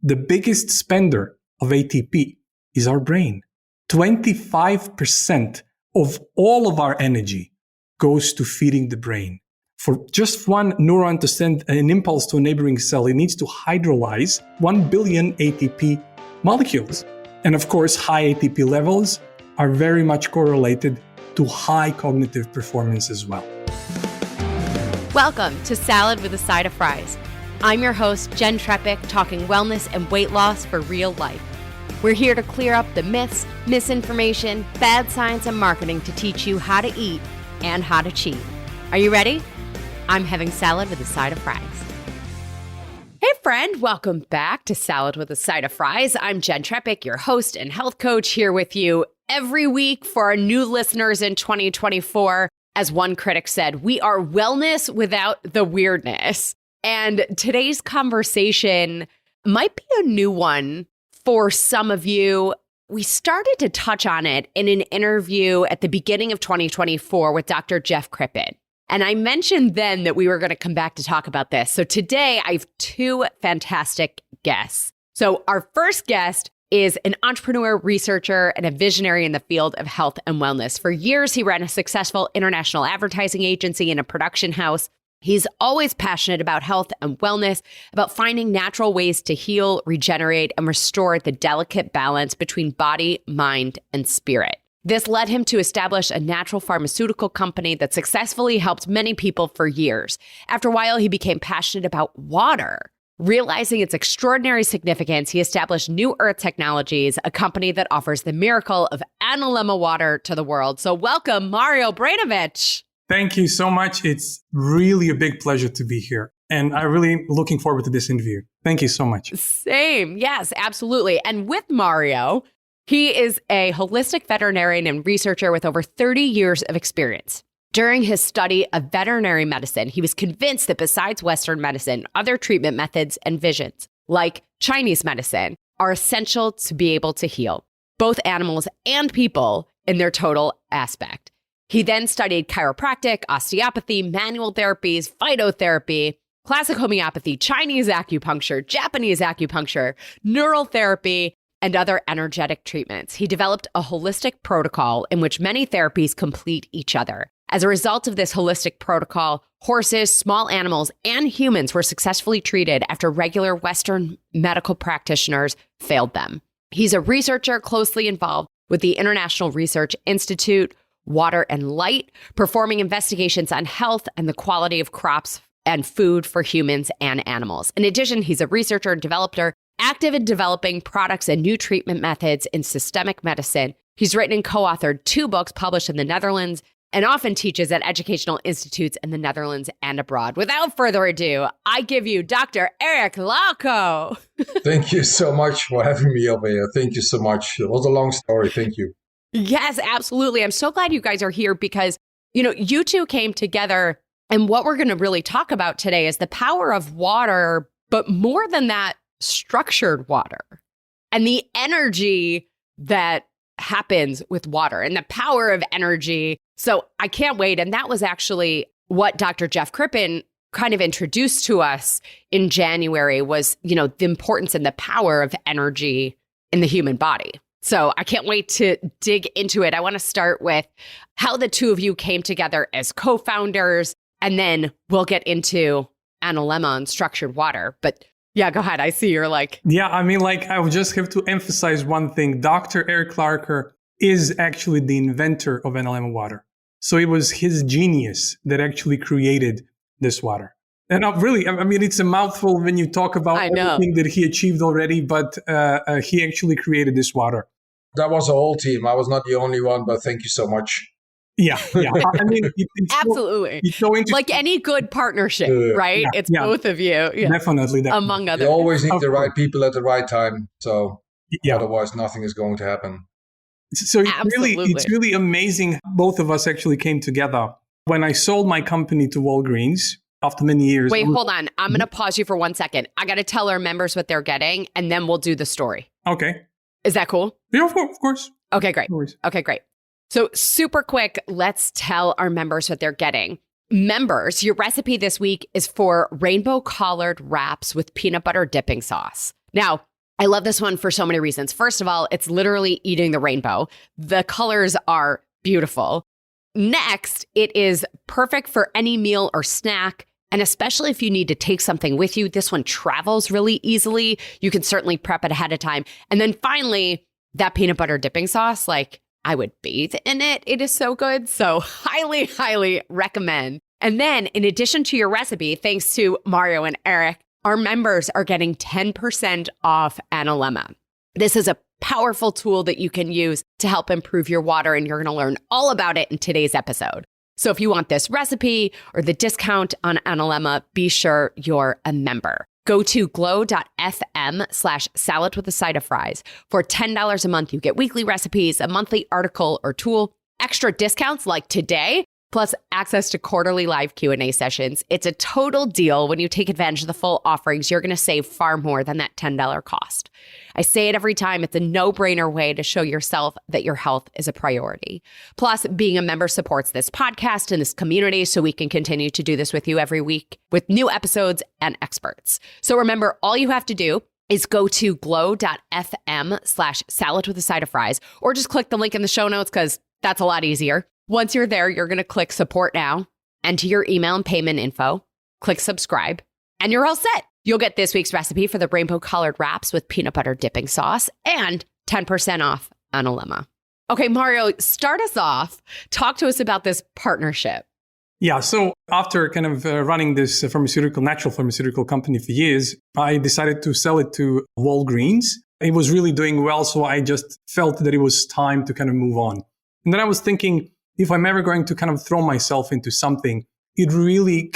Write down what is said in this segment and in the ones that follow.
the biggest spender of ATP is our brain. 25% of all of our energy goes to feeding the brain. For just one neuron to send an impulse to a neighboring cell, it needs to hydrolyze 1 billion ATP molecules. And of course, high ATP levels are very much correlated to high cognitive performance as well. Welcome to Salad with a Side of Fries. I'm your host, Jenn, talking wellness and weight loss for real life. We're here to clear up the myths, misinformation, bad science, and marketing to teach you how to eat and how to cheat. Are you ready? I'm having salad with a side of fries. Hey friend, welcome back to Salad with a Side of Fries. I'm Jenn, your host and health coach, here with you every week for our new listeners in 2024. As one critic said, we are wellness without the weirdness. And today's conversation might be a new one for some of you. We started to touch on it in an interview at the beginning of 2024 with Dr. Jeff Crippen. And I mentioned then that we were going to come back to talk about this. So today I have two fantastic guests. So our first guest is an entrepreneur, researcher, and a visionary in the field of health and wellness. For years, he ran a successful international advertising agency and a production house. He's always passionate about health and wellness, about finding natural ways to heal, regenerate, and restore the delicate balance between body, mind, and spirit. This led him to establish a natural pharmaceutical company that successfully helped many people for years. After a while, he became passionate about water. Realizing its extraordinary significance, he established New Earth Technologies, a company that offers the miracle of analemma water to the world. So welcome, Mario Branovich. Thank you so much. It's really a big pleasure to be here. And I'm really looking forward to this interview. Thank you so much. Same. Yes, absolutely. And with Mario, he is a holistic veterinarian and researcher with over 30 years of experience. During his study of veterinary medicine, he was convinced that besides Western medicine, other treatment methods and visions, like Chinese medicine, are essential to be able to heal both animals and people in their total aspect. He then studied chiropractic, osteopathy, manual therapies, phytotherapy, classic homeopathy, Chinese acupuncture, Japanese acupuncture, neural therapy, and other energetic treatments. He developed a holistic protocol in which many therapies complete each other. As a result of this holistic protocol, horses, small animals, and humans were successfully treated after regular Western medical practitioners failed them. He's a researcher closely involved with the International Research Institute, Water and Light, performing investigations on health and the quality of crops and food for humans and animals. In addition, he's a researcher and developer, active in developing products and new treatment methods in systemic medicine. He's written and co-authored 2 books published in the Netherlands and often teaches at educational institutes in the Netherlands and abroad. Without further ado, I give you Dr. Eric Lauko. Thank you so much for having me over here. Thank you so much. It was a long story. Thank you. Yes, absolutely. I'm so glad you guys are here because, you two came together. And what we're going to really talk about today is the power of water, but more than that, structured water and the energy that happens with water and the power of energy. So I can't wait. And that was actually what Dr. Jeff Crippen kind of introduced to us in January was, the importance and the power of energy in the human body. So I can't wait to dig into it. I want to start with how the two of you came together as co-founders, and then we'll get into analemma and structured water. But yeah, go ahead. I see you're like... Yeah, I would just have to emphasize one thing. Dr. Eric Lauko is actually the inventor of analemma water. So it was his genius that actually created this water. And really, it's a mouthful when you talk about everything that he achieved already, but he actually created this water. That was a whole team. I was not the only one, but thank you so much. Yeah. It's absolutely. It's so interesting. Like any good partnership, right? It's both of you. Yeah. Definitely. Among others. You always need the right people at the right time. So otherwise, nothing is going to happen. So it's really amazing. Both of us actually came together. When I sold my company to Walgreens, after many years. Wait, hold on. I'm going to pause you for 1 second. I got to tell our members what they're getting, and then we'll do the story. Okay. Is that cool? Yeah, of course. Okay, great. Okay, great. So super quick, let's tell our members what they're getting. Members, your recipe this week is for rainbow collard wraps with peanut butter dipping sauce. Now, I love this one for so many reasons. First of all, it's literally eating the rainbow. The colors are beautiful. Next, it is perfect for any meal or snack. And especially if you need to take something with you, this one travels really easily. You can certainly prep it ahead of time. And then finally, that peanut butter dipping sauce, like I would bathe in it. It is so good. So highly, highly recommend. And then in addition to your recipe, thanks to Mario and Eric, our members are getting 10% off Analemma. This is a powerful tool that you can use to help improve your water, and you're going to learn all about it in today's episode. So if you want this recipe or the discount on Analemma, be sure you're a member. Go to glow.fm/salad with a side of fries. For $10 a month, you get weekly recipes, a monthly article or tool, extra discounts like today, plus access to quarterly live Q&A sessions. It's a total deal. When you take advantage of the full offerings, you're going to save far more than that $10 cost. I say it every time. It's a no-brainer way to show yourself that your health is a priority. Plus, being a member supports this podcast and this community, so we can continue to do this with you every week with new episodes and experts. So remember, all you have to do is go to glow.fm/salad with a side of fries, or just click the link in the show notes because that's a lot easier. Once you're there, you're going to click support now, enter your email and payment info, click subscribe, and you're all set. You'll get this week's recipe for the rainbow colored wraps with peanut butter dipping sauce and 10% off Analemma. Okay, Mario, start us off. Talk to us about this partnership. Yeah, so after kind of running this natural pharmaceutical company for years, I decided to sell it to Walgreens. It was really doing well, so I just felt that it was time to kind of move on. And then I was thinking, if I'm ever going to kind of throw myself into something, I really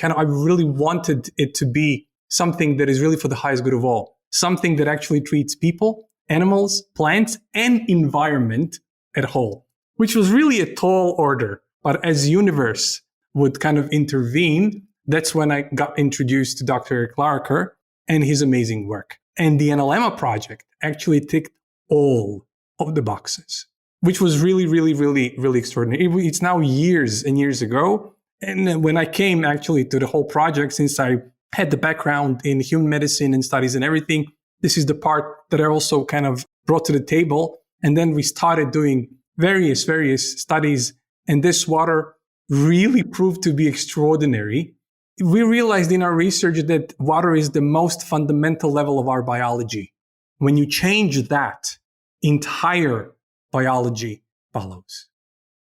wanted it to be something that is really for the highest good of all. Something that actually treats people, animals, plants, and environment at whole, which was really a tall order. But as universe would kind of intervene, that's when I got introduced to Dr. Eric Larker and his amazing work. And the Analemma project actually ticked all of the boxes, which was really, really, really, really extraordinary. It's now years and years ago. And when I came actually to the whole project, since I had the background in human medicine and studies and everything, this is the part that I also kind of brought to the table. And then we started doing various studies. And this water really proved to be extraordinary. We realized in our research that water is the most fundamental level of our biology. When you change that, entire biology follows.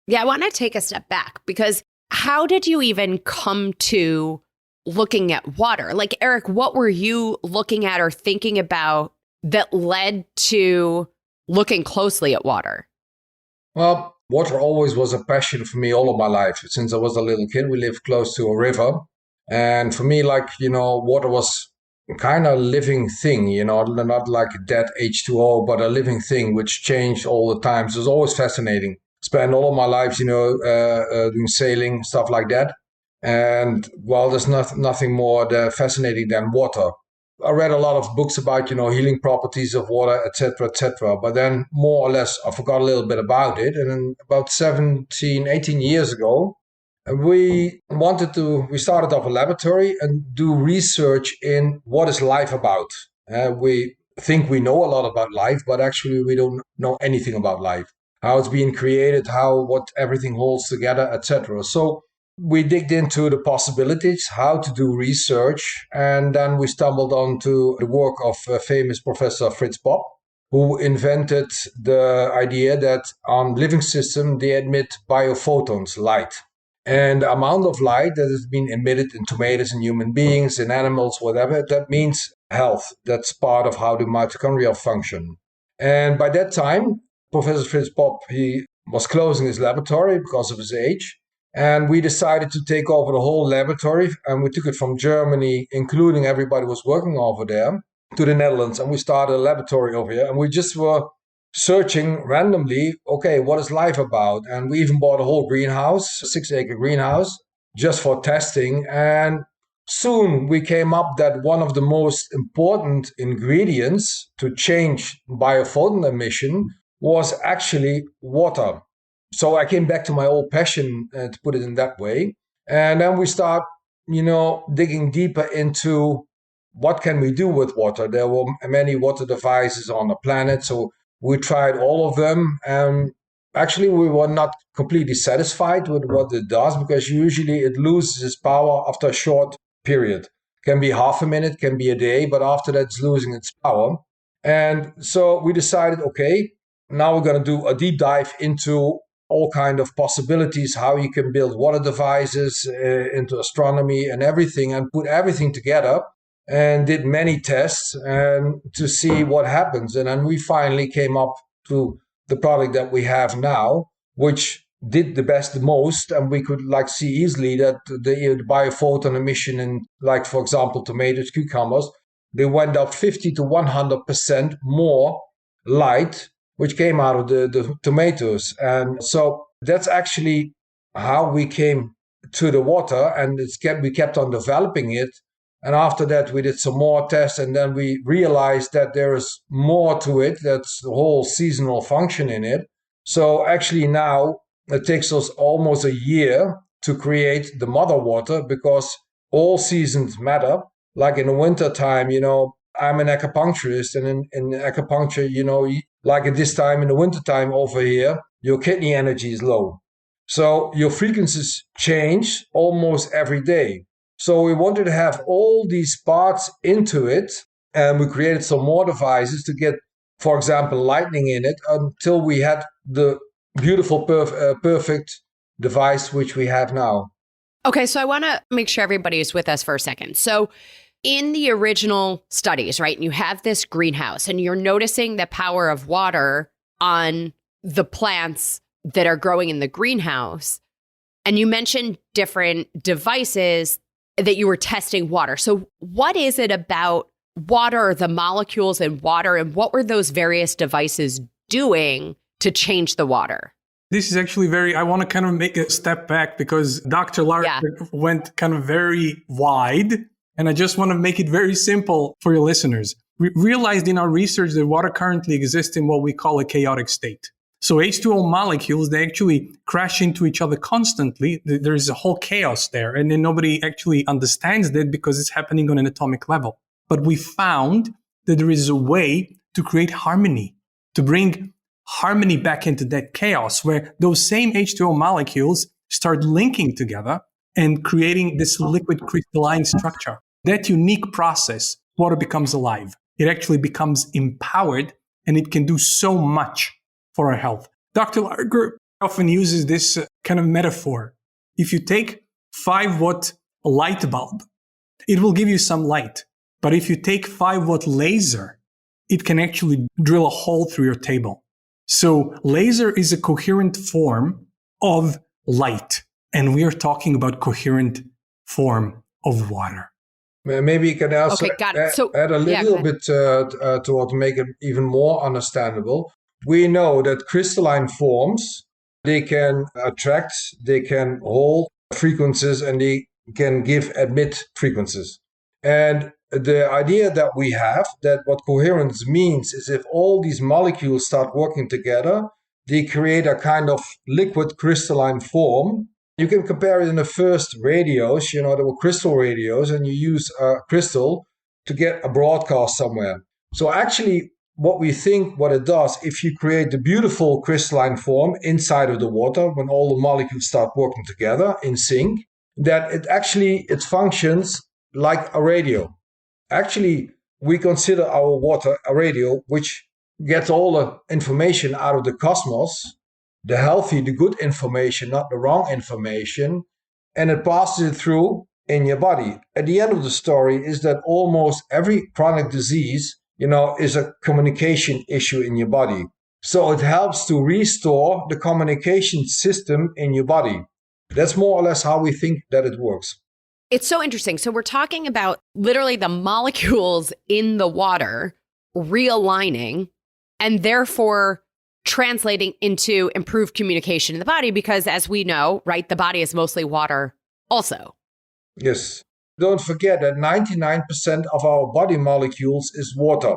Yeah, I want to take a step back because how did you even come to looking at water? Like, Eric, what were you looking at or thinking about that led to looking closely at water? Well, water always was a passion for me all of my life. Since I was a little kid, we lived close to a river. And for me, water was kind of living thing, not like a dead H2O, but a living thing which changed all the time. So it was always fascinating. Spent all of my life, doing sailing, stuff like that. And there's nothing more fascinating than water. I read a lot of books about, healing properties of water, etc., etc. But then more or less, I forgot a little bit about it. And then about 17, 18 years ago, we started off a laboratory and do research in what is life about. We think we know a lot about life, but actually we don't know anything about life, how it's being created, what everything holds together, etc. So we digged into the possibilities, how to do research, and then we stumbled onto the work of famous Professor Fritz Popp, who invented the idea that on living systems, they emit biophotons, light. And the amount of light that has been emitted in tomatoes and human beings, in animals, whatever, that means health. That's part of how the mitochondria function. And by that time, Professor Fritz Popp, he was closing his laboratory because of his age. And we decided to take over the whole laboratory. And we took it from Germany, including everybody who was working over there, to the Netherlands. And we started a laboratory over here. And we just were searching randomly, okay, what is life about? And we even bought a whole greenhouse, a 6-acre greenhouse, just for testing. And soon we came up that one of the most important ingredients to change biophoton emission was actually water. So I came back to my old passion, to put it in that way. And then we start, digging deeper into what can we do with water? There were many water devices on the planet, so we tried all of them. And actually, we were not completely satisfied with what it does, because usually it loses its power after a short period. Can be half a minute, can be a day, but after that, it's losing its power. And so we decided, okay, now we're going to do a deep dive into all kind of possibilities, how you can build water devices into astronomy and everything, and put everything together, and did many tests and to see what happens. And then we finally came up to the product that we have now, which did the best, the most, and we could see easily that the biophoton emission in, for example, tomatoes, cucumbers, they went up 50 to 100% more light, which came out of the tomatoes. And so that's actually how we came to the water, and we kept on developing it. And after that, we did some more tests, and then we realized that there is more to it. That's the whole seasonal function in it. So actually now it takes us almost a year to create the mother water, because all seasons matter. Like in the winter time, I'm an acupuncturist, and in acupuncture, like at this time in the winter time over here, your kidney energy is low. So your frequencies change almost every day. So we wanted to have all these parts into it, and we created some more devices to get, for example, lightning in it, until we had the beautiful, perfect device which we have now. Okay, so I want to make sure everybody is with us for a second. So in the original studies, right, and you have this greenhouse and you're noticing the power of water on the plants that are growing in the greenhouse, and you mentioned different devices that you were testing water. So what is it about water, the molecules in water, and what were those various devices doing to change the water? This is actually I want to kind of make a step back, because Dr. Lark went kind of very wide, and I just want to make it very simple for your listeners. We realized in our research that water currently exists in what we call a chaotic state. So H2O molecules, they actually crash into each other constantly. There is a whole chaos there, and then nobody actually understands that because it's happening on an atomic level. But we found that there is a way to create harmony, to bring harmony back into that chaos, where those same H2O molecules start linking together and creating this liquid crystalline structure. That unique process, water becomes alive. It actually becomes empowered, and it can do so much for our health. Dr. Larger often uses this kind of metaphor. If you take 5-watt light bulb, it will give you some light. But if you take 5-watt laser, it can actually drill a hole through your table. So laser is a coherent form of light, and we are talking about coherent form of water. Maybe you can also add a little bit to make it even more understandable. We know that crystalline forms, they can attract, they can hold frequencies, and they can emit frequencies. And the idea that we have, that what coherence means is if all these molecules start working together, they create a kind of liquid crystalline form. You can compare it in the first radios, there were crystal radios, and you use a crystal to get a broadcast somewhere. So actually, what it does, if you create the beautiful crystalline form inside of the water, when all the molecules start working together in sync, that it functions like a radio. Actually, we consider our water a radio, which gets all the information out of the cosmos, the healthy, the good information, not the wrong information, and it passes it through in your body. At the end of the story is that almost every chronic disease, is a communication issue in your body. So it helps to restore the communication system in your body. That's more or less how we think that it works. It's so interesting. So we're talking about literally the molecules in the water realigning and therefore translating into improved communication in the body, because as we know, right, the body is mostly water also. Yes. Don't forget that 99% of our body molecules is water.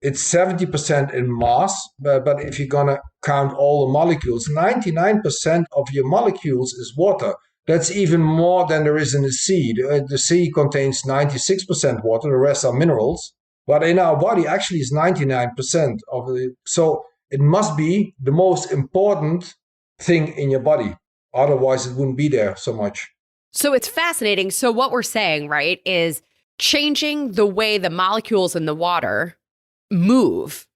It's 70% in mass, but if you're going to count all the molecules, 99% of your molecules is water. That's even more than there is in the sea. The sea contains 96% water, the rest are minerals. But in our body, actually, it's 99% of it. So it must be the most important thing in your body. Otherwise, it wouldn't be there so much. So it's fascinating. So what we're saying, right, is changing the way the molecules in the water move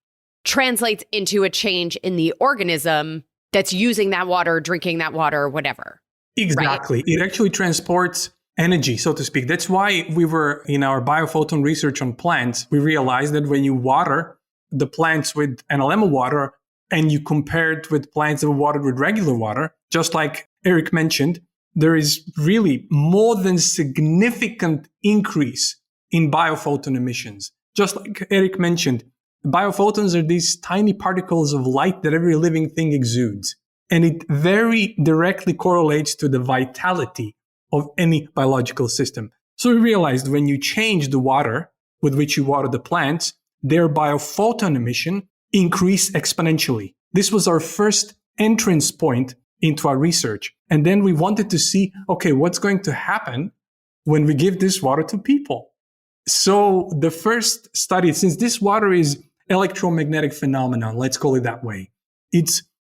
translates into a change in the organism that's using that water, drinking that water, whatever. Exactly. Right? It actually transports energy, so to speak. That's why we were in our biophoton research on plants. We realized that when you water the plants with NLM water and you compare it with plants that were watered with regular water, just like Eric mentioned, there is really more than significant increase in biophoton emissions. Just like Eric mentioned, biophotons are these tiny particles of light that every living thing exudes. And it very directly correlates to the vitality of any biological system. So we realized when you change the water with which you water the plants, their biophoton emission increased exponentially. This was our first entrance point into our research. And then we wanted to see, okay, what's going to happen when we give this water to people? So the first study, since this water is electromagnetic phenomenon, let's call it that way,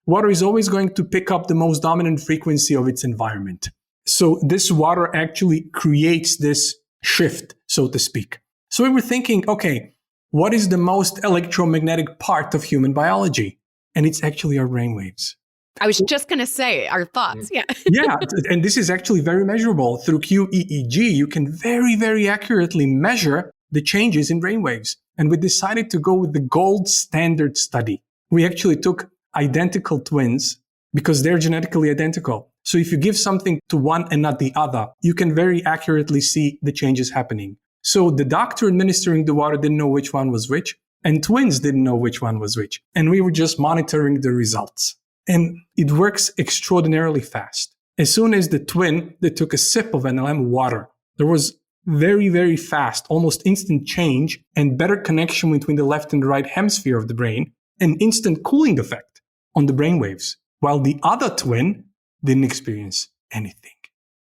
water is always going to pick up the most dominant frequency of its environment. So this water actually creates this shift, so to speak. So we were thinking, okay, what is the most electromagnetic part of human biology? And it's actually our brainwaves. I was just going to say our thoughts. Yeah. Yeah. And this is actually very measurable. Through QEEG, you can very, very accurately measure the changes in brainwaves. And we decided to go with the gold standard study. We actually took identical twins because they're genetically identical. So if you give something to one and not the other, you can very accurately see the changes happening. So the doctor administering the water didn't know which one was which, and twins didn't know which one was which. And we were just monitoring the results. And it works extraordinarily fast. As soon as the twin, they took a sip of NLM water, there was very, very fast, almost instant change and better connection between the left and the right hemisphere of the brain, an instant cooling effect on the brainwaves, while the other twin didn't experience anything.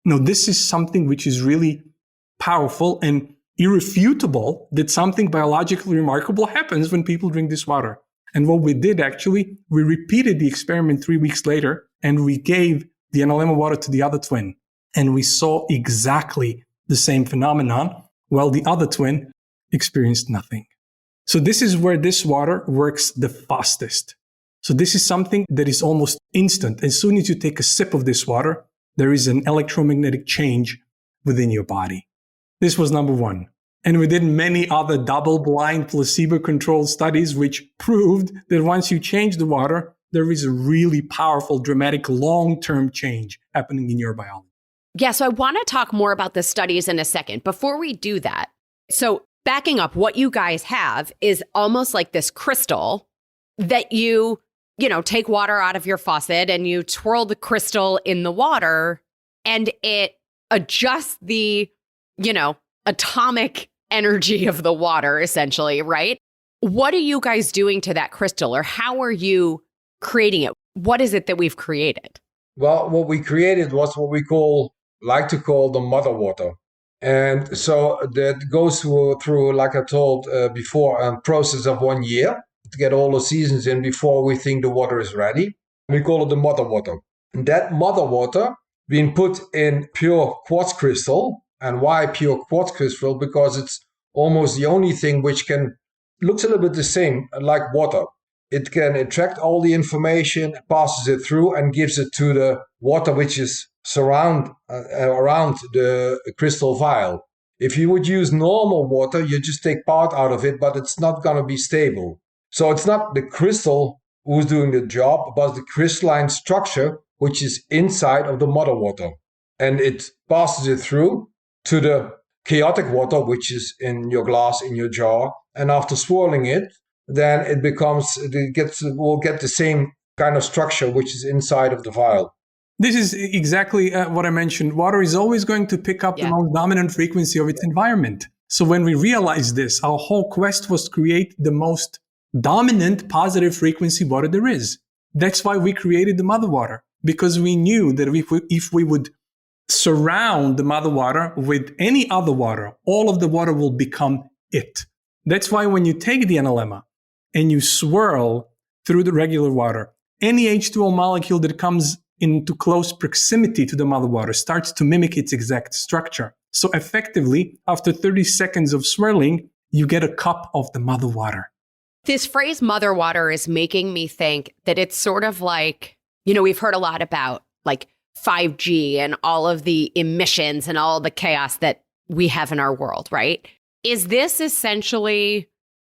Now, this is something which is really powerful and irrefutable that something biologically remarkable happens when people drink this water. And what we did actually, we repeated the experiment 3 weeks later and we gave the NLM water to the other twin. And we saw exactly the same phenomenon while the other twin experienced nothing. So this is where this water works the fastest. So this is something that is almost instant. As soon as you take a sip of this water, there is an electromagnetic change within your body. This was number one. And we did many other double-blind, placebo-controlled studies which proved that once you change the water, there is a really powerful, dramatic, long-term change happening in your biology. Yeah, so I want to talk more about the studies in a second. Before we do that, so backing up, what you guys have is almost like this crystal that you take water out of your faucet and you twirl the crystal in the water and it adjusts the, atomic energy of the water, essentially, right? What are you guys doing to that crystal, or how are you creating it? What is it that we've created? Well, what we created was what we like to call the mother water. And so that goes through, like I told before, a process of 1 year to get all the seasons in before we think the water is ready. We call it the mother water. And that mother water being put in pure quartz crystal. And why pure quartz crystal? Because it's almost the only thing which looks a little bit the same like water. It can attract all the information, passes it through, and gives it to the water which is around the crystal vial. If you would use normal water, you just take part out of it, but it's not going to be stable. So it's not the crystal who's doing the job, but the crystalline structure which is inside of the mother water. And it passes it through to the chaotic water, which is in your glass, in your jar. And after swirling it, then will get the same kind of structure which is inside of the vial. This is exactly what I mentioned. Water is always going to pick up the most dominant frequency of its environment. So when we realized this, our whole quest was to create the most dominant positive frequency water there is. That's why we created the mother water, because we knew that if we would surround the mother water with any other water, all of the water will become it. That's why when you take the analemma and you swirl through the regular water, any H2O molecule that comes into close proximity to the mother water starts to mimic its exact structure. So effectively, after 30 seconds of swirling, you get a cup of the mother water. This phrase mother water is making me think that it's sort of like, we've heard a lot about like 5G and all of the emissions and all the chaos that we have in our world, right? Is this essentially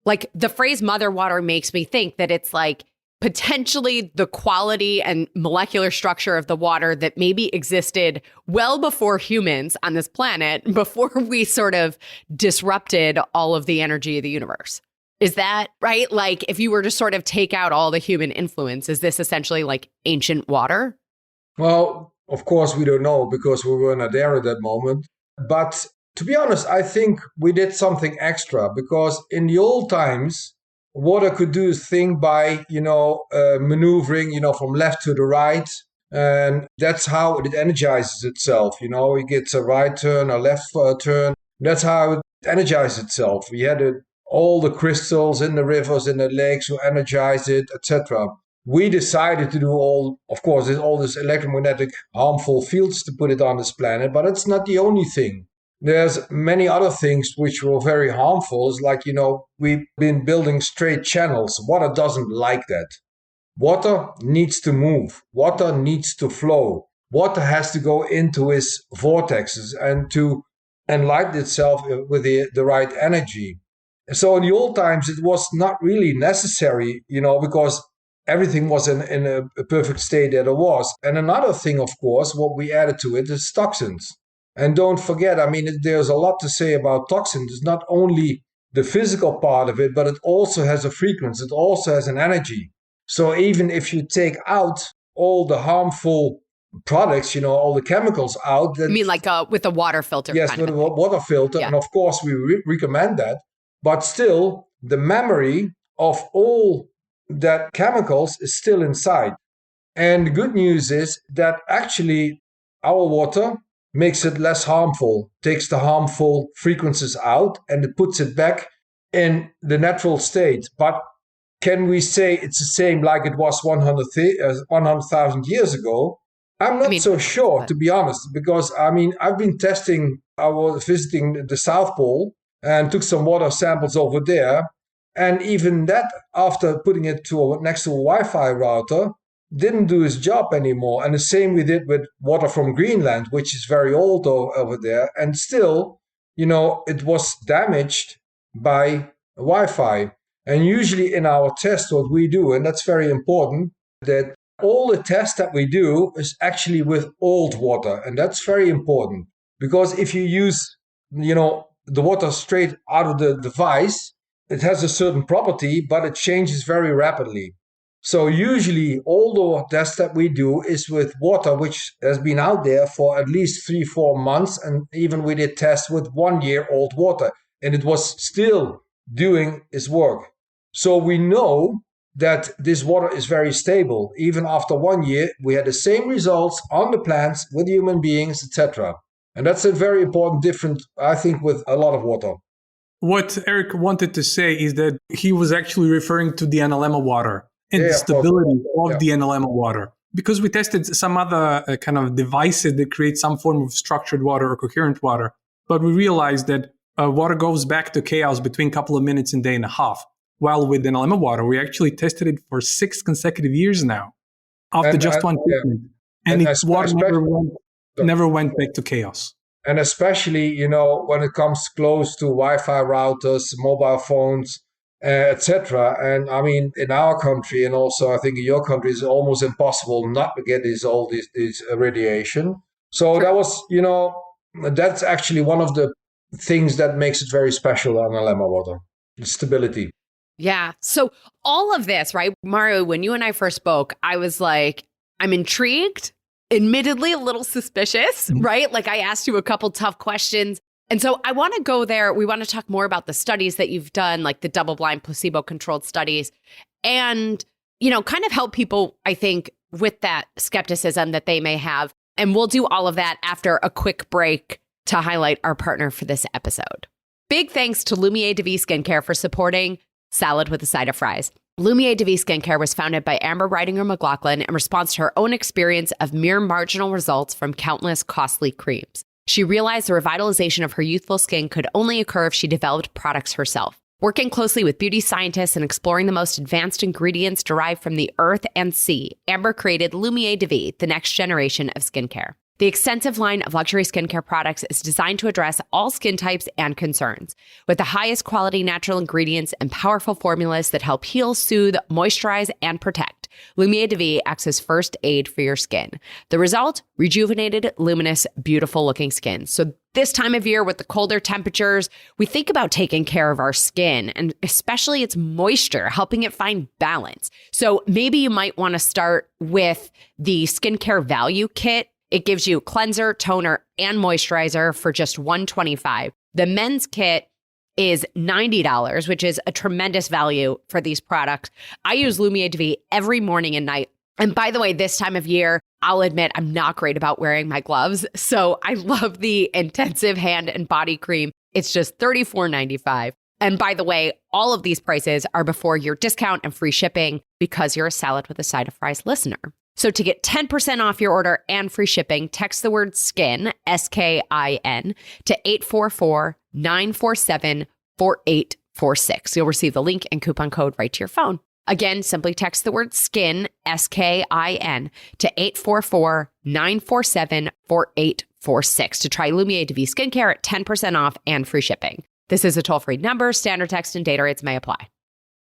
like the phrase mother water makes me think that it's like potentially the quality and molecular structure of the water that maybe existed well before humans on this planet, before we sort of disrupted all of the energy of the universe. Is that right? Like if you were to sort of take out all the human influence, is this essentially like ancient water? Well, of course, we don't know because we were not there at that moment. But to be honest, I think we did something extra because in the old times, water could do its thing by, maneuvering, from left to the right. And that's how it energizes itself. It gets a right turn, a left turn. That's how it energizes itself. We had all the crystals in the rivers, in the lakes who energize it, etc. We decided to do all this electromagnetic harmful fields to put it on this planet, but it's not the only thing. There's many other things which were very harmful. It's like, we've been building straight channels. Water doesn't like that. Water needs to move. Water needs to flow. Water has to go into its vortexes and to enlighten itself with the right energy. So in the old times, it was not really necessary, because everything was in a perfect state that it was. And another thing, of course, what we added to it is toxins. And don't forget, there's a lot to say about toxins. It's not only the physical part of it, but it also has a frequency. It also has an energy. So even if you take out all the harmful products, all the chemicals out. You mean like with a water filter? Yes, with a water filter. Yeah. And of course, we recommend that. But still, the memory of all that chemicals is still inside. And the good news is that actually our water makes it less harmful, takes the harmful frequencies out, and it puts it back in the natural state. But can we say it's the same like it was 100,000 years ago? I'm not so sure, to be honest, because I've been testing, I was visiting the South Pole and took some water samples over there. And even that, after putting it next to a Wi-Fi router, didn't do its job anymore. And the same we did with water from Greenland, which is very old over there. And still, it was damaged by Wi-Fi. And usually in our tests, what we do, and that's very important, that all the tests that we do is actually with old water. And that's very important. Because if you use, the water straight out of the device, it has a certain property, but it changes very rapidly. So usually all the tests that we do is with water which has been out there for at least 3-4 months. And even we did tests with 1-year-old water. And it was still doing its work. So we know that this water is very stable. Even after 1 year, we had the same results on the plants with human beings, etc. And that's a very important difference, I think, with a lot of water. What Eric wanted to say is that he was actually referring to the analemma water and the stability of the analemma water. Because we tested some other kind of devices that create some form of structured water or coherent water, but we realized that water goes back to chaos between a couple of minutes and a day and a half. While with analemma water, we actually tested it for 6 consecutive years now after just one treatment. And its water never went back to chaos. And especially, when it comes close to Wi-Fi routers, mobile phones, etc. And in our country, and also I think in your country, it's almost impossible not to get this radiation. So that was, that's actually one of the things that makes it very special on analemma water, the stability. Yeah. So all of this, right, Mario, when you and I first spoke, I was like, I'm intrigued, admittedly a little suspicious, right? Like I asked you a couple tough questions. And so I want to go there. We want to talk more about the studies that you've done, like the double-blind placebo-controlled studies, and, kind of help people, I think, with that skepticism that they may have. And we'll do all of that after a quick break to highlight our partner for this episode. Big thanks to Lumiere de Vie Skincare for supporting Salad with a Side of Fries. Lumiere de Vie Skincare was founded by Amber Ridinger McLaughlin in response to her own experience of mere marginal results from countless costly creams. She realized the revitalization of her youthful skin could only occur if she developed products herself. Working closely with beauty scientists and exploring the most advanced ingredients derived from the earth and sea, Amber created Lumiere de Vie, the next generation of skincare. The extensive line of luxury skincare products is designed to address all skin types and concerns, with the highest quality natural ingredients and powerful formulas that help heal, soothe, moisturize, and protect. Lumiere de Vie acts as first aid for your skin. The result? Rejuvenated, luminous, beautiful-looking skin. So this time of year with the colder temperatures, we think about taking care of our skin, and especially its moisture, helping it find balance. So maybe you might want to start with the Skincare Value Kit. It gives you cleanser, toner, and moisturizer for just $125. The men's kit is $90, which is a tremendous value for these products. I use Lumiere de Vie every morning and night. And by the way, this time of year, I'll admit I'm not great about wearing my gloves. So I love the intensive hand and body cream. It's just $34.95. And by the way, all of these prices are before your discount and free shipping because you're a Salad with a Side of Fries listener. So to get 10% off your order and free shipping, text the word SKIN, S-K-I-N, to 844-947-4846. You'll receive the link and coupon code right to your phone. Again, simply text the word SKIN, S-K-I-N, to 844-947-4846 to try Lumiere de Vie Skincare at 10% off and free shipping. This is a toll-free number. Standard text and data rates may apply.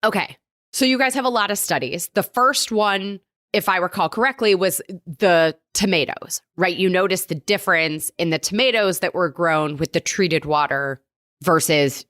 Okay, so you guys have a lot of studies. The first one, if I recall correctly, was the tomatoes, right? You noticed the difference in the tomatoes that were grown with the treated water versus,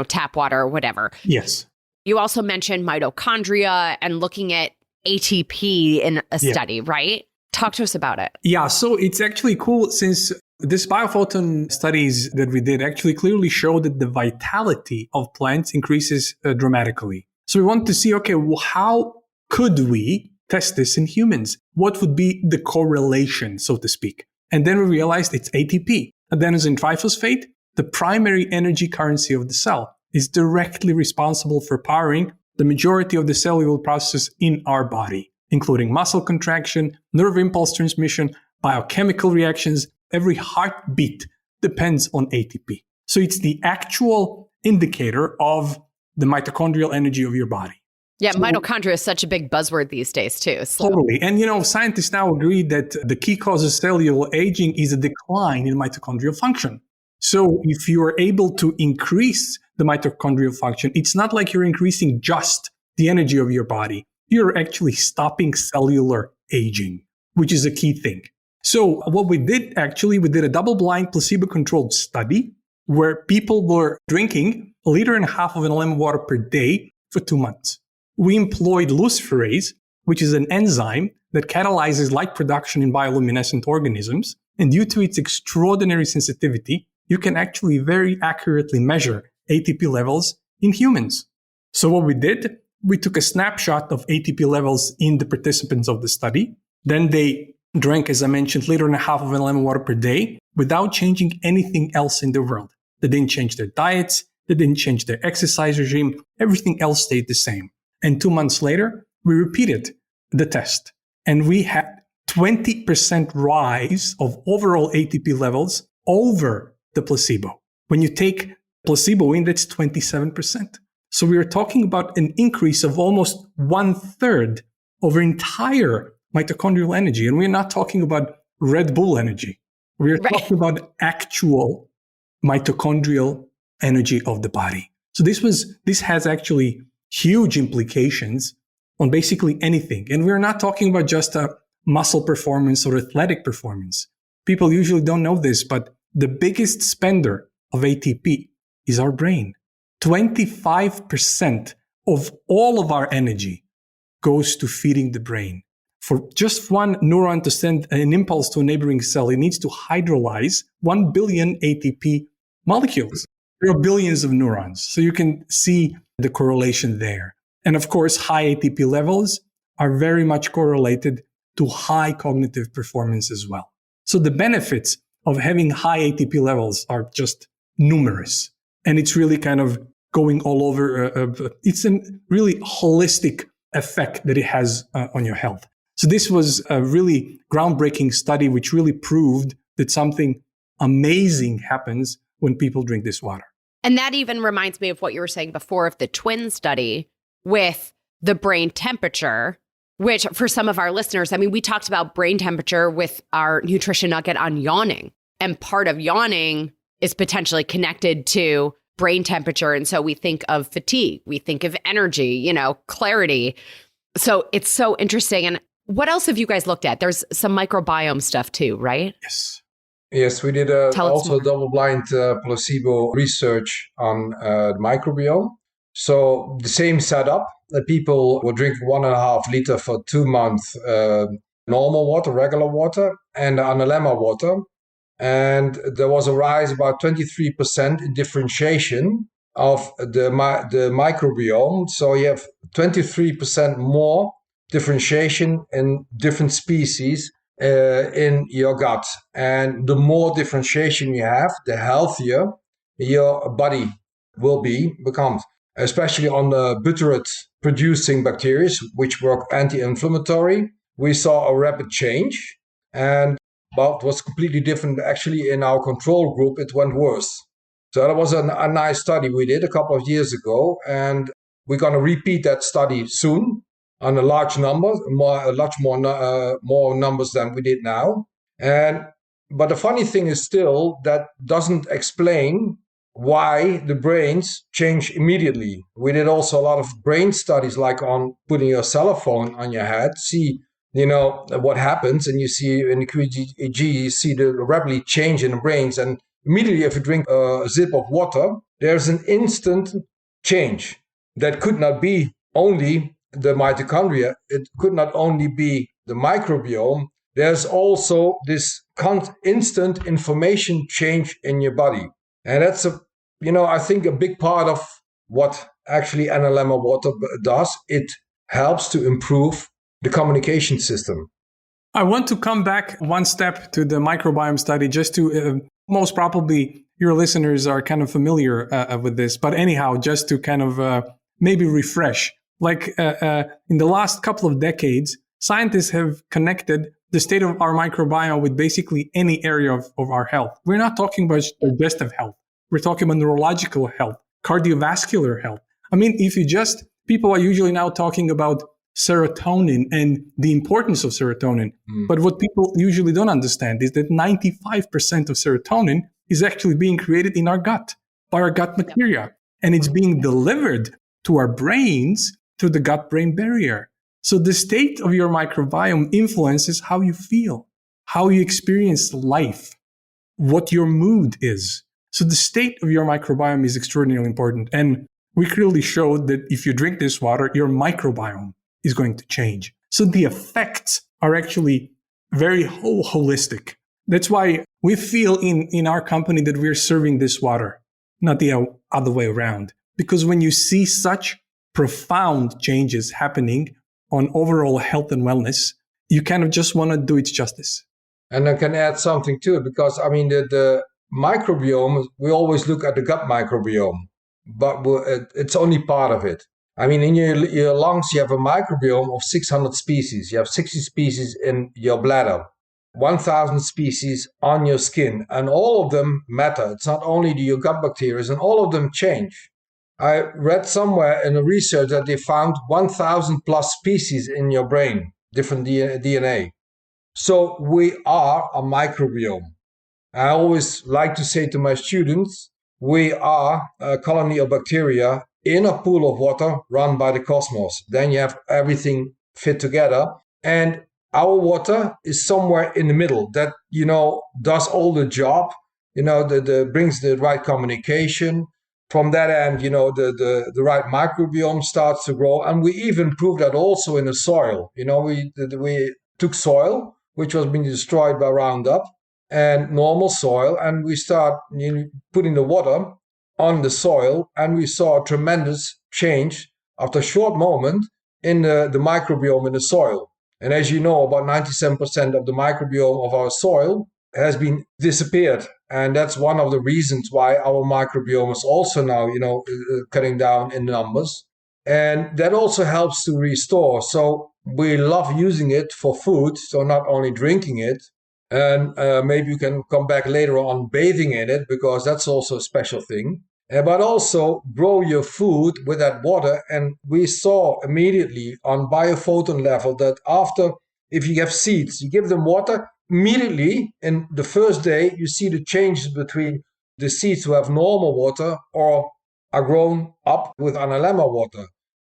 tap water or whatever. Yes. You also mentioned mitochondria and looking at ATP in a study, right? Talk to us about it. Yeah, so it's actually cool since this biophoton studies that we did actually clearly show that the vitality of plants increases dramatically. So we want to see, okay, well, how could we test this in humans? What would be the correlation, so to speak? And then we realized it's ATP. Adenosine triphosphate, the primary energy currency of the cell, is directly responsible for powering the majority of the cellular processes in our body, including muscle contraction, nerve impulse transmission, biochemical reactions. Every heartbeat depends on ATP. So it's the actual indicator of the mitochondrial energy of your body. Yeah, so, mitochondria is such a big buzzword these days, too. So. Totally. And, scientists now agree that the key cause of cellular aging is a decline in mitochondrial function. So if you are able to increase the mitochondrial function, it's not like you're increasing just the energy of your body. You're actually stopping cellular aging, which is a key thing. So what we did, we did a double-blind placebo-controlled study where people were drinking 1.5 liters of lemon water per day for 2 months. We employed luciferase, which is an enzyme that catalyzes light production in bioluminescent organisms. And due to its extraordinary sensitivity, you can actually very accurately measure ATP levels in humans. So what we did, we took a snapshot of ATP levels in the participants of the study. Then they drank, as I mentioned, 1.5 liters of lemon water per day without changing anything else in the world. They didn't change their diets. They didn't change their exercise regime. Everything else stayed the same. And 2 months later, we repeated the test. And we had 20% rise of overall ATP levels over the placebo. When you take placebo in, that's 27%. So we are talking about an increase of almost 1/3 of our entire mitochondrial energy. And we're not talking about Red Bull energy. We're talking about actual mitochondrial energy of the body. So this has actually huge implications on basically anything. And we're not talking about just a muscle performance or athletic performance. People usually don't know this, but the biggest spender of ATP is our brain. 25% of all of our energy goes to feeding the brain. For just one neuron to send an impulse to a neighboring cell, it needs to hydrolyze 1 billion ATP molecules. There are billions of neurons. So you can see the correlation there. And of course, high ATP levels are very much correlated to high cognitive performance as well. So the benefits of having high ATP levels are just numerous. And it's really kind of going all over. It's a really holistic effect that it has on your health. So this was a really groundbreaking study, which really proved that something amazing happens when people drink this water. And that even reminds me of what you were saying before of the twin study with the brain temperature, which for some of our listeners, I mean, we talked about brain temperature with our nutrition nugget on yawning. And part of yawning is potentially connected to brain temperature. And so we think of fatigue, we think of energy, clarity. So it's so interesting. And what else have you guys looked at? There's some microbiome stuff too, right? Yes. Yes, we did also double-blind placebo research on the microbiome. So the same setup, that people will drink 1.5 liter for 2 months, normal water, regular water, and analemma water. And there was a rise about 23% in differentiation of the microbiome. So you have 23% more differentiation in different species in your gut. And the more differentiation you have, the healthier your body will becomes, especially on the butyrate producing bacteria, which work anti-inflammatory. We saw a rapid change, and it was completely different. Actually, in our control group, it went worse. So that was a nice study we did a couple of years ago, and we're going to repeat that study soon on a large number, more numbers than we did now. But the funny thing is still that doesn't explain why the brains change immediately. We did also a lot of brain studies, like on putting your cell phone on your head, see what happens, and you see in the QEEG, you see the rapidly change in the brains, and immediately if you drink a sip of water, there's an instant change. That could not be only the mitochondria, it could not only be the microbiome, there's also this instant information change in your body. And that's I think a big part of what actually analemma water does. It helps to improve the communication system. I want to come back one step to the microbiome study, just to most probably your listeners are kind of familiar with this. But anyhow, just to kind of maybe refresh, like in the last couple of decades, scientists have connected the state of our microbiome with basically any area of our health. We're not talking about digestive health. We're talking about neurological health, cardiovascular health. I mean, people are usually now talking about serotonin and the importance of serotonin. But what people usually don't understand is that 95% of serotonin is actually being created in our gut, by our gut bacteria. And it's being delivered to our brains through the gut-brain barrier. So the state of your microbiome influences how you feel, how you experience life, what your mood is. So the state of your microbiome is extraordinarily important. And we clearly showed that if you drink this water, your microbiome is going to change. So the effects are actually very holistic. That's why we feel in our company that we're serving this water, not the other way around. Because when you see such profound changes happening on overall health and wellness, you kind of just want to do it justice. And I can add something to it, because I mean, the microbiome, we always look at the gut microbiome, but it's only part of it. I mean, in your lungs, you have a microbiome of 600 species. You have 60 species in your bladder, 1,000 species on your skin, and all of them matter. It's not only your gut bacteria, and all of them change. I read somewhere in a research that they found 1,000 plus species in your brain, different DNA. So we are a microbiome. I always like to say to my students, we are a colony of bacteria in a pool of water run by the cosmos. Then you have everything fit together. And our water is somewhere in the middle that, does all the job, brings the right communication. From that end, the right microbiome starts to grow. And we even proved that also in the soil. We took soil, which was being destroyed by Roundup, and normal soil, and we start putting the water on the soil, and we saw a tremendous change after a short moment in the microbiome in the soil. And as you know, about 97% of the microbiome of our soil has been disappeared. And that's one of the reasons why our microbiome is also now, cutting down in numbers. And that also helps to restore. So we love using it for food, so not only drinking it. And maybe you can come back later on bathing in it, because that's also a special thing. But also grow your food with that water. And we saw immediately on biophoton level that after, if you have seeds, you give them water, immediately in the first day, you see the changes between the seeds who have normal water or are grown up with analemma water.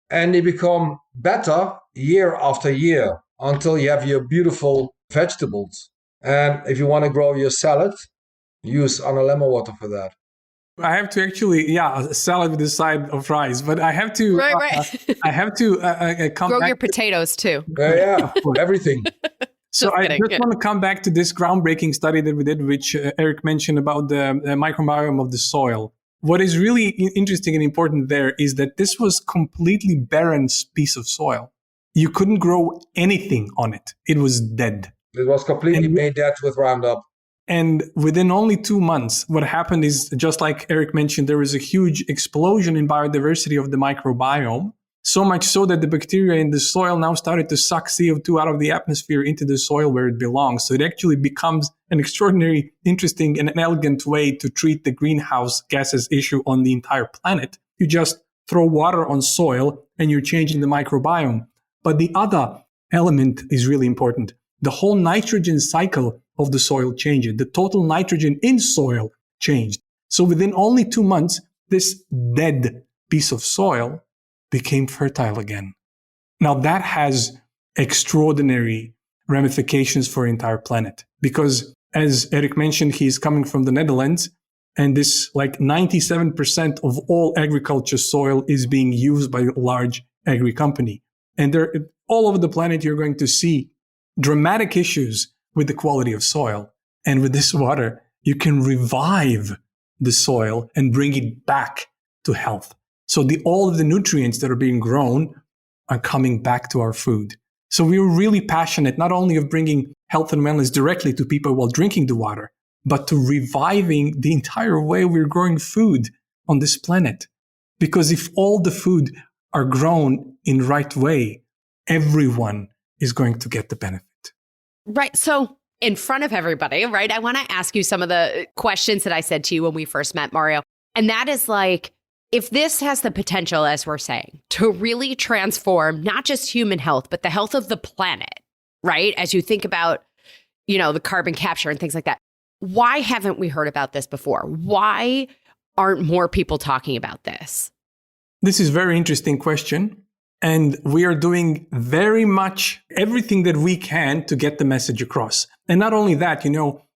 And they become better year after year until you have your beautiful vegetables. And if you want to grow your salad, use analemma water for that. I have to actually, a salad with a side of rice, but I have to, I have to come grow back your potatoes too. Everything. So I just want to come back to this groundbreaking study that we did, which Eric mentioned about the microbiome of the soil. What is really interesting and important there is that this was completely barren piece of soil. You couldn't grow anything on it. It was dead. It was completely made dead with Roundup. And within only 2 months, what happened is, just like Eric mentioned, there was a huge explosion in biodiversity of the microbiome. So much so that the bacteria in the soil now started to suck CO2 out of the atmosphere into the soil where it belongs. So it actually becomes an extraordinary, interesting, and an elegant way to treat the greenhouse gases issue on the entire planet. You just throw water on soil and you're changing the microbiome. But the other element is really important. The whole nitrogen cycle of the soil changed. The total nitrogen in soil changed. So within only 2 months, this dead piece of soil became fertile again. Now that has extraordinary ramifications for the entire planet, because as Eric mentioned, he's coming from the Netherlands, and this 97% of all agriculture soil is being used by a large agri company. And there, all over the planet, you're going to see dramatic issues with the quality of soil. And with this water, you can revive the soil and bring it back to health. So all of the nutrients that are being grown are coming back to our food. So we were really passionate, not only of bringing health and wellness directly to people while drinking the water, but to reviving the entire way we're growing food on this planet. Because if all the food are grown in the right way, everyone is going to get the benefit. Right. So in front of everybody, right, I want to ask you some of the questions that I said to you when we first met, Mario. And that is if this has the potential, as we're saying, to really transform not just human health, but the health of the planet, right? As you think about, the carbon capture and things like that, why haven't we heard about this before? Why aren't more people talking about this? This is a very interesting question. And we are doing very much everything that we can to get the message across. And not only that,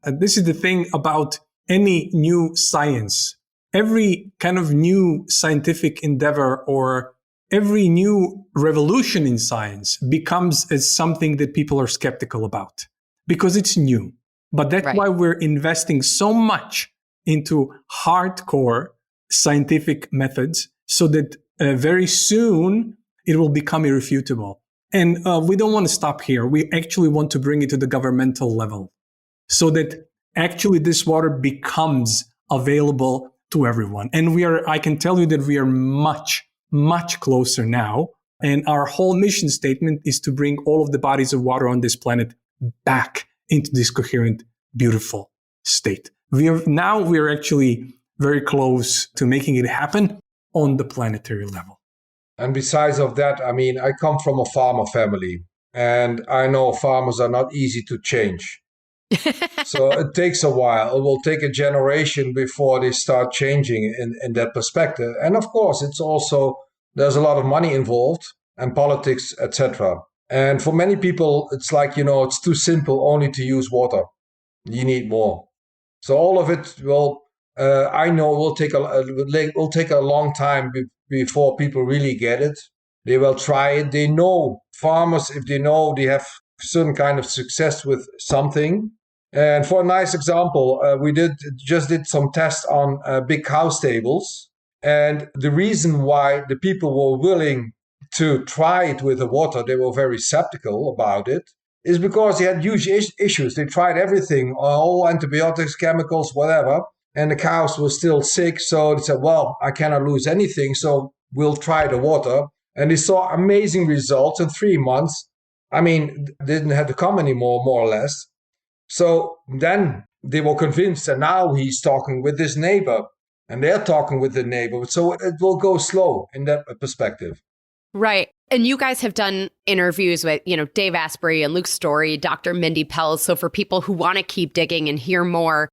this is the thing about any new science. Every kind of new scientific endeavor or every new revolution in science becomes as something that people are skeptical about because it's new. But that's why we're investing so much into hardcore scientific methods so that very soon it will become irrefutable. And we don't want to stop here. We actually want to bring it to the governmental level so that actually this water becomes available to everyone. And I can tell you that we are much, much closer now. And our whole mission statement is to bring all of the bodies of water on this planet back into this coherent, beautiful state. We are actually very close to making it happen on the planetary level. And besides of that, I come from a farmer family, and I know farmers are not easy to change. So it takes a while. It will take a generation before they start changing in that perspective. And of course, there's a lot of money involved and politics, etc. And for many people, it's it's too simple only to use water. You need more. So all of it I know will take a long time before people really get it. They will try it. They know farmers, if they know they have certain kind of success with something. And for a nice example, we just did some tests on big cow stables. And the reason why the people were willing to try it with the water, they were very skeptical about it, is because they had huge issues. They tried everything, all antibiotics, chemicals, whatever, and the cows were still sick. So they said, well, I cannot lose anything, so we'll try the water. And they saw amazing results in 3 months. I mean, didn't have to come anymore, more or less. So then they were convinced, and now he's talking with his neighbor, and they're talking with the neighbor. So it will go slow in that perspective. Right. And you guys have done interviews with, Dave Asprey and Luke Story, Dr. Mindy Pelz. So for people who want to keep digging and hear more,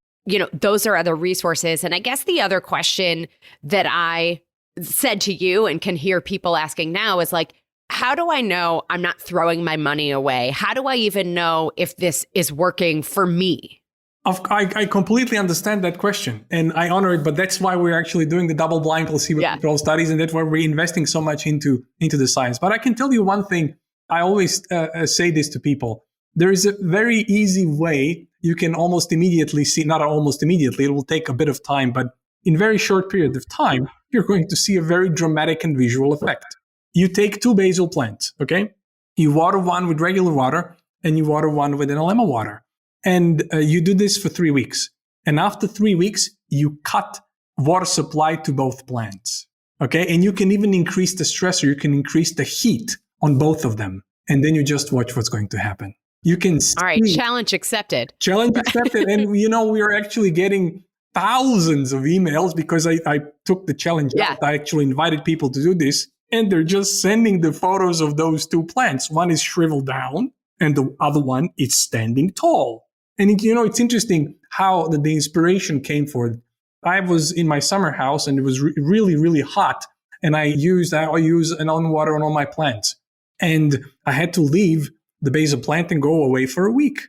those are other resources. And I guess the other question that I said to you and can hear people asking now is like, how do I know I'm not throwing my money away? How do I even know if this is working for me? I completely understand that question and I honor it, but that's why we're actually doing the double-blind placebo-controlled studies, and that's why we're investing so much into the science. But I can tell you one thing. I always say this to people. There is a very easy way you can almost immediately see, not almost immediately, it will take a bit of time, but in very short period of time, you're going to see a very dramatic and visual effect. You take 2 basil plants, okay? You water one with regular water and you water one with enema water. And you do this for 3 weeks. And after 3 weeks, you cut water supply to both plants. Okay. And you can even increase the stressor. You can increase the heat on both of them. And then you just watch what's going to happen. You can see. All right. Challenge accepted. Challenge accepted. And, we are actually getting thousands of emails because I took the challenge. Yeah. I actually invited people to do this. And they're just sending the photos of those 2 plants. One is shriveled down and the other one is standing tall. And it's interesting how the inspiration came for it. I was in my summer house and it was really, really hot. And I use an on water on all my plants. And I had to leave the basil plant and go away for a week.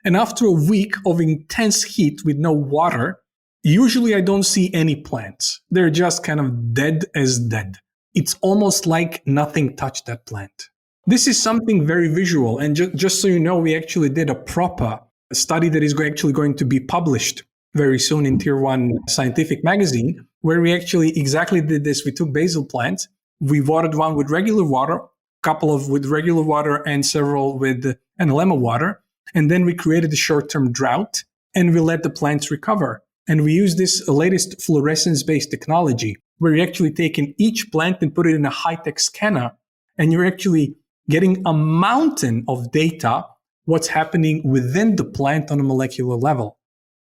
And after a week of intense heat with no water, usually I don't see any plants. They're just kind of dead as dead. It's almost like nothing touched that plant. This is something very visual. And just so you know, we actually did a proper study that is actually going to be published very soon in Tier 1 scientific magazine, where we actually exactly did this. We took basil plants, we watered one with regular water, a couple of with regular water and several with enema water, and then we created a short-term drought and we let the plants recover. And we use this latest fluorescence-based technology where you're actually taking each plant and put it in a high-tech scanner, and you're actually getting a mountain of data what's happening within the plant on a molecular level.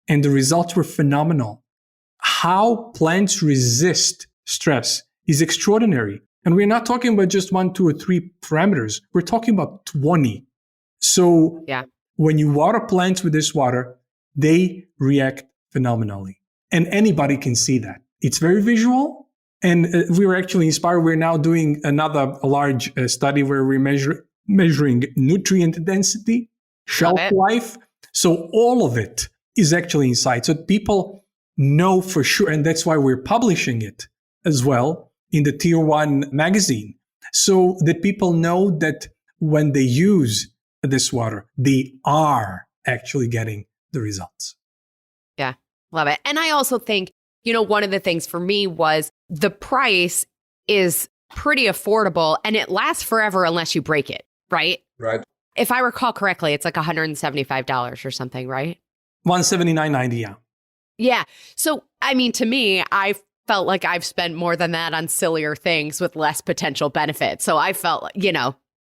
And the results were phenomenal. How plants resist stress is extraordinary. And we're not talking about just 1, 2, or 3 parameters. We're talking about 20. So when you water plants with this water, they react phenomenally. And anybody can see that. It's very visual. And we were actually inspired. We're now doing a large study where we're measuring nutrient density, shelf life. So all of it is actually inside. So people know for sure. And that's why we're publishing it as well in the Tier 1 magazine. So that people know that when they use this water, they are actually getting the results. Yeah, love it. And I also think, one of the things for me was the price is pretty affordable and it lasts forever unless you break it, right? Right. If I recall correctly, it's like $175 or something, right? $179.90, yeah. Yeah. So, I mean, to me, I felt like I've spent more than that on sillier things with less potential benefit. So I felt,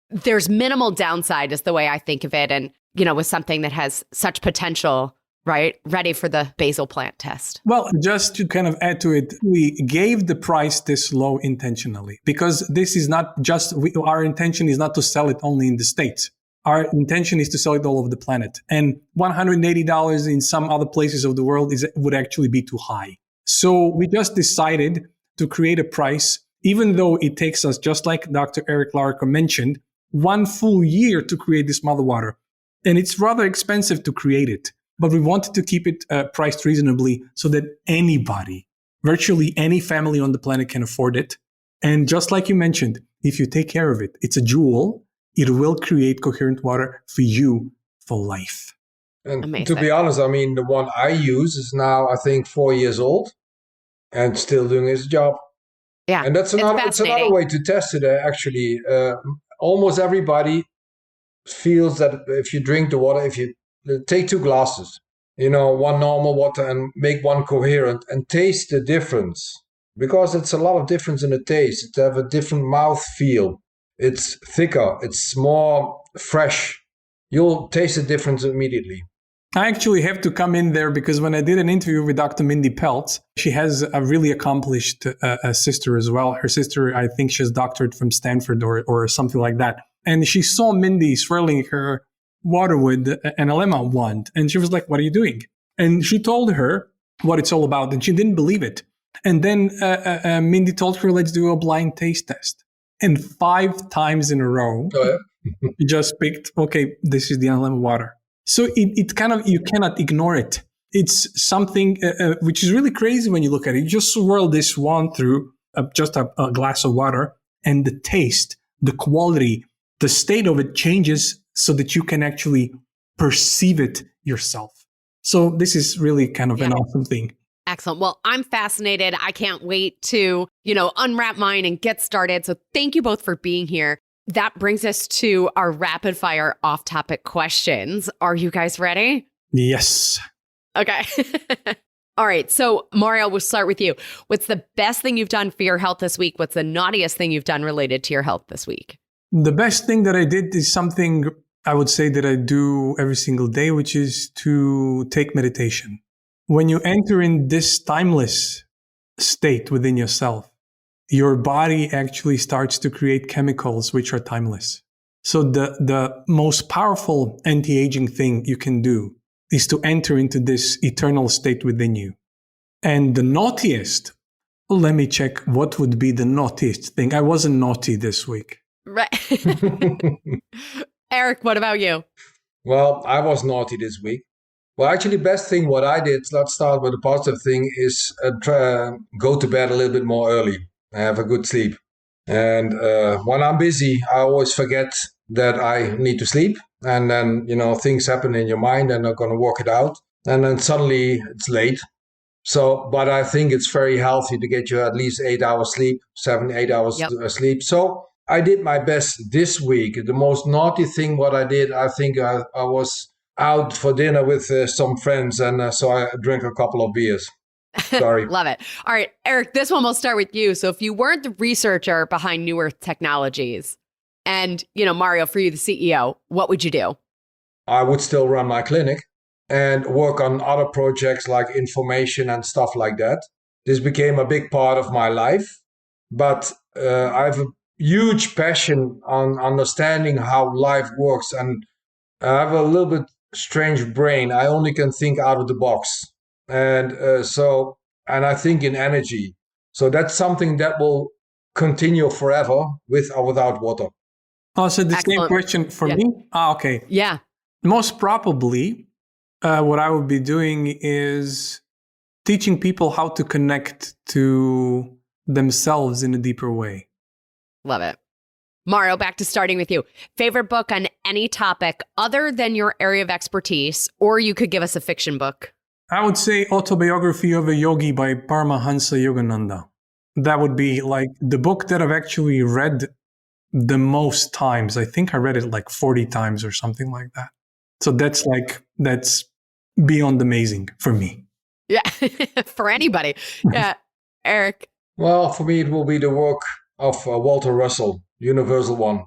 there's minimal downside is the way I think of it. And, with something that has such potential, right? Ready for the basil plant test. Well, just to kind of add to it, we gave the price this low intentionally because this is not just, our intention is not to sell it only in the States. Our intention is to sell it all over the planet. And $180 in some other places of the world would actually be too high. So we just decided to create a price, even though it takes us, just like Dr. Eric Larker mentioned, 1 full year to create this mother water. And it's rather expensive to create it. But we wanted to keep it priced reasonably so that anybody, virtually any family on the planet can afford it. And just like you mentioned, if you take care of it, it's a jewel. It will create coherent water for you for life. And Amazing. To be honest, I mean, the one I use is now, I think, 4 years old and still doing its job. Yeah. And it's another way to test it, actually. Almost everybody feels that if you drink the water, if you take 2 glasses, one normal water and make one coherent and taste the difference, because it's a lot of difference in the taste. It have a different mouth feel. It's thicker. It's more fresh. You'll taste the difference immediately. I actually have to come in there because when I did an interview with Dr. Mindy Peltz, she has a really accomplished sister as well. Her sister, I think she's doctorate from Stanford or something like that. And she saw Mindy swirling her water with an enema wand. And she was like, what are you doing? And she told her what it's all about. And she didn't believe it. And then Mindy told her, let's do a blind taste test. And 5 times in a row, she just picked, okay, this is the enema water. So it kind of, you cannot ignore it. It's something which is really crazy when you look at it. You just swirl this wand through just a glass of water, and the taste, the quality, the state of it changes so that you can actually perceive it yourself. So this is really kind of an awesome thing. Excellent. Well, I'm fascinated. I can't wait to, unwrap mine and get started. So thank you both for being here. That brings us to our rapid fire off-topic questions. Are you guys ready? Yes. Okay. All right. So Mario, we'll start with you. What's the best thing you've done for your health this week? What's the naughtiest thing you've done related to your health this week? The best thing that I did is something I would say that I do every single day, which is to take meditation. When you enter in this timeless state within yourself, your body actually starts to create chemicals which are timeless. So the most powerful anti-aging thing you can do is to enter into this eternal state within you. And the naughtiest, let me check what would be the naughtiest thing. I wasn't naughty this week. Right. Eric, what about you? Well, I was naughty this week. Well, actually, best thing what I did, let's start with the positive thing, is go to bed a little bit more early. Have a good sleep. And when I'm busy, I always forget that I need to sleep. And then, things happen in your mind and I'm going to work it out. And then suddenly it's late. So, but I think it's very healthy to get you at least 8 hours sleep, 7-8 hours sleep. So I did my best this week. The most naughty thing what I did, I think I was out for dinner with some friends. And so I drank a couple of beers. Sorry. Love it. All right, Eric, this one will start with you. So if you weren't the researcher behind New Earth Technologies and, Mario, for you, the CEO, what would you do? I would still run my clinic and work on other projects like information and stuff like that. This became a big part of my life, but I have a huge passion on understanding how life works. And I have a little bit strange brain. I only can think out of the box. And and I think in energy. So that's something that will continue forever with or without water. Oh, so the Excellent. same question for me? Okay. Yeah. Most probably, what I would be doing is teaching people how to connect to themselves in a deeper way. Love it. Mario, back to starting with you. Favorite book on any topic other than your area of expertise, or you could give us a fiction book. I would say Autobiography of a Yogi by Paramahansa Yogananda. That would be like the book that I've actually read the most times. I think I read it like 40 times or something like that. So that's beyond amazing for me. Yeah, for anybody. Yeah, Eric. Well, for me, it will be the work of Walter Russell, Universal One.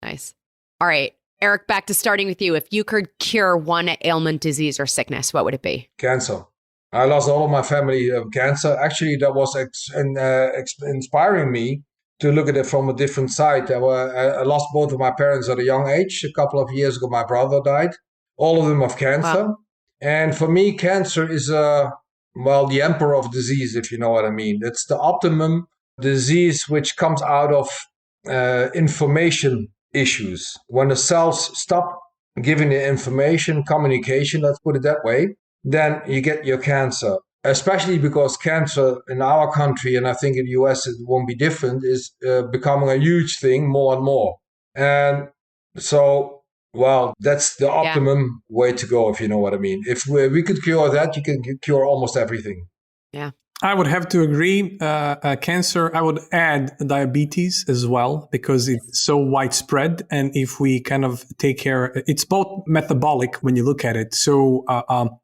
Nice. All right. Eric, back to starting with you. If you could cure one ailment, disease, or sickness, what would it be? Cancer. I lost all of my family of cancer. Actually, that was inspiring me to look at it from a different side. I lost both of my parents at a young age. A couple of years ago, my brother died. All of them of cancer. Wow. And for me, cancer is, the emperor of disease, if you know what I mean. It's the optimum disease which comes out of information issues. When the cells stop giving the information, communication, let's put it that way, then you get your cancer. Especially because cancer in our country, and I think in the US it won't be different, is becoming a huge thing more and more. And so, that's the optimum way to go, if you know what I mean. If we could cure that, you can cure almost everything. Yeah. I would have to agree. Cancer, I would add diabetes as well, because it's so widespread. And if we kind of take care, it's both metabolic when you look at it. So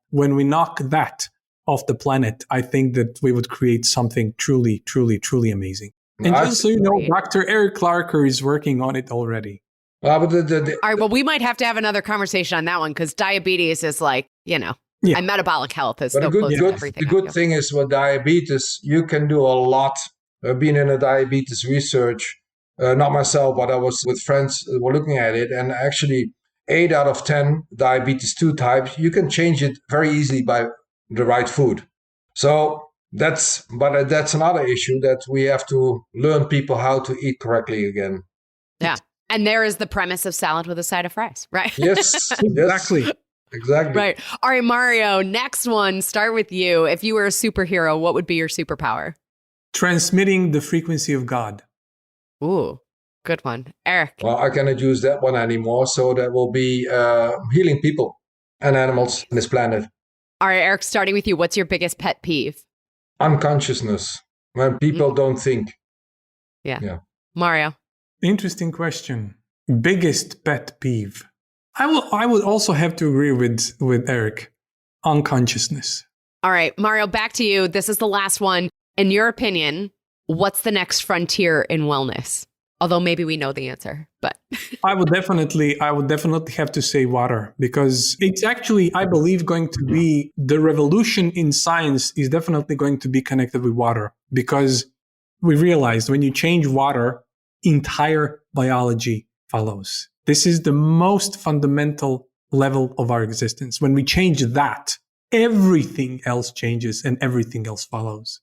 when we knock that off the planet, I think that we would create something truly, truly, truly amazing. And just so you know, Dr. Eric Clarker is working on it already. All right, well, we might have to have another conversation on that one, because diabetes is like, and metabolic health is so close to everything. The good thing is with diabetes, you can do a lot. Being in a diabetes research, not myself, but I was with friends who were looking at it, and actually 8 out of 10 diabetes 2 types, you can change it very easily by the right food. So that's another issue, that we have to learn people how to eat correctly again. Yeah. And there is the premise of salad with a side of fries, right? Yes, exactly. Exactly. Right. All right, Mario, next one, start with you. If you were a superhero, what would be your superpower? Transmitting the frequency of God. Ooh, good one. Eric. Well, I cannot use that one anymore. So that will be healing people and animals on this planet. All right, Eric, starting with you. What's your biggest pet peeve? Unconsciousness, when people don't think. Yeah. Mario. Interesting question. Biggest pet peeve. I would also have to agree with Eric. Unconsciousness. All right, Mario, back to you. This is the last one. In your opinion, what's the next frontier in wellness? Although maybe we know the answer, but I would definitely have to say water, because it's actually, I believe, going to be the revolution in science is definitely going to be connected with water, because we realized when you change water, entire biology follows. This is the most fundamental level of our existence. When we change that, everything else changes and everything else follows.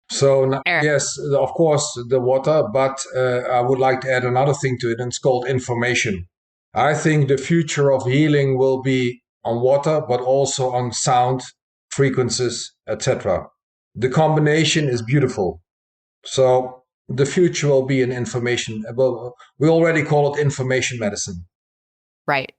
So yes, of course, the water, but I would like to add another thing to it, and it's called information. I think the future of healing will be on water, but also on sound, frequencies, etc. The combination is beautiful. So the future will be in information. We already call it information medicine. Right.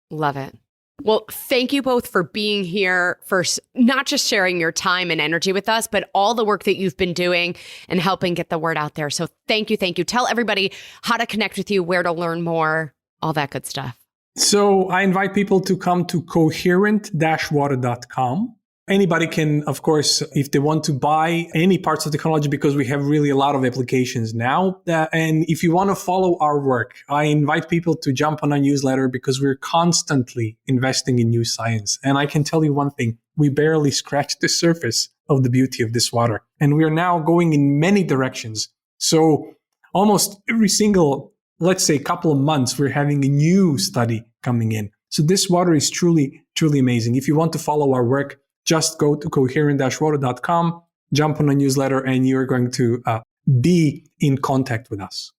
Love it. Well, thank you both for being here, for not just sharing your time and energy with us, but all the work that you've been doing and helping get the word out there. So thank you. Thank you. Tell everybody how to connect with you, where to learn more, all that good stuff. So I invite people to come to coherent-water.com. Anybody can, of course, if they want to buy any parts of technology, because we have really a lot of applications now. And if you want to follow our work, I invite people to jump on our newsletter, because we're constantly investing in new science. And I can tell you one thing, we barely scratched the surface of the beauty of this water. And we are now going in many directions. So almost every single, let's say, couple of months, we're having a new study coming in. So this water is truly, truly amazing. If you want to follow our work, just go to coherent-water.com, jump on a newsletter, and you're going to be in contact with us.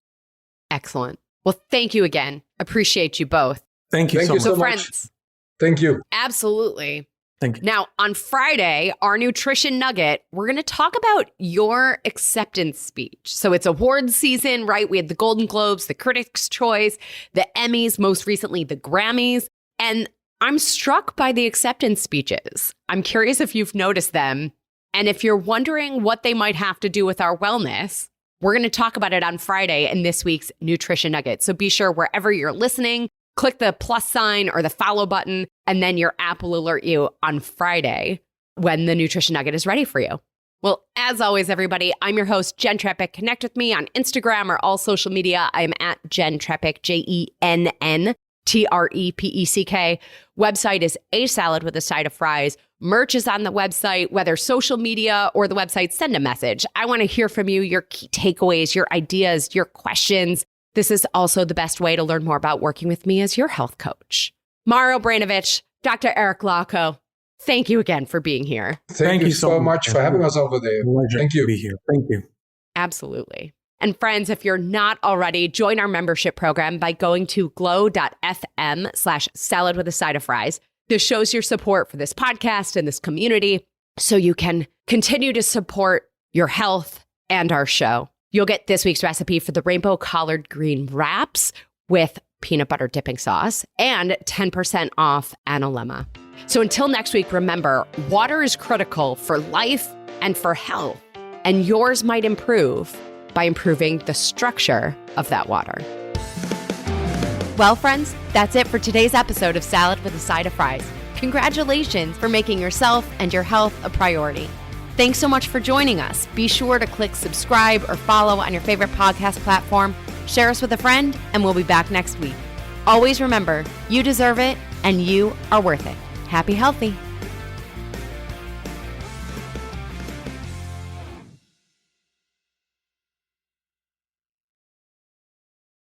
Excellent. Well, thank you again. Appreciate you both. Thank you so much. Friends, thank you. Absolutely. Thank you. Now, on Friday, our nutrition nugget, we're going to talk about your acceptance speech. So it's awards season, right? We had the Golden Globes, the Critics' Choice, the Emmys, most recently the Grammys. And I'm struck by the acceptance speeches. I'm curious if you've noticed them. And if you're wondering what they might have to do with our wellness, we're going to talk about it on Friday in this week's Nutrition Nugget. So be sure wherever you're listening, click the plus sign or the follow button, and then your app will alert you on Friday when the Nutrition Nugget is ready for you. Well, as always, everybody, I'm your host, Jenn Trepeck. Connect with me on Instagram or all social media. I'm at Jenn Trepeck, JENN. TREPECK. Website is A Salad with a Side of Fries. Merch is on the website, whether social media or the website, send a message. I want to hear from you, your key takeaways, your ideas, your questions. This is also the best way to learn more about working with me as your health coach. Mario Branovich, Dr. Eric Lacko, thank you again for being here. Thank you so much for having us over there. Thank you. To be here. Thank you. Absolutely. And friends, if you're not already, join our membership program by going to glow.fm/salad with a side of fries. This shows your support for this podcast and this community, so you can continue to support your health and our show. You'll get this week's recipe for the rainbow collard green wraps with peanut butter dipping sauce and 10% off analemma. So until next week, remember, water is critical for life and for health, and yours might improve by improving the structure of that water. Well, friends, that's it for today's episode of Salad with a Side of Fries. Congratulations for making yourself and your health a priority. Thanks so much for joining us. Be sure to click subscribe or follow on your favorite podcast platform. Share us with a friend, and we'll be back next week. Always remember, you deserve it, and you are worth it. Happy healthy.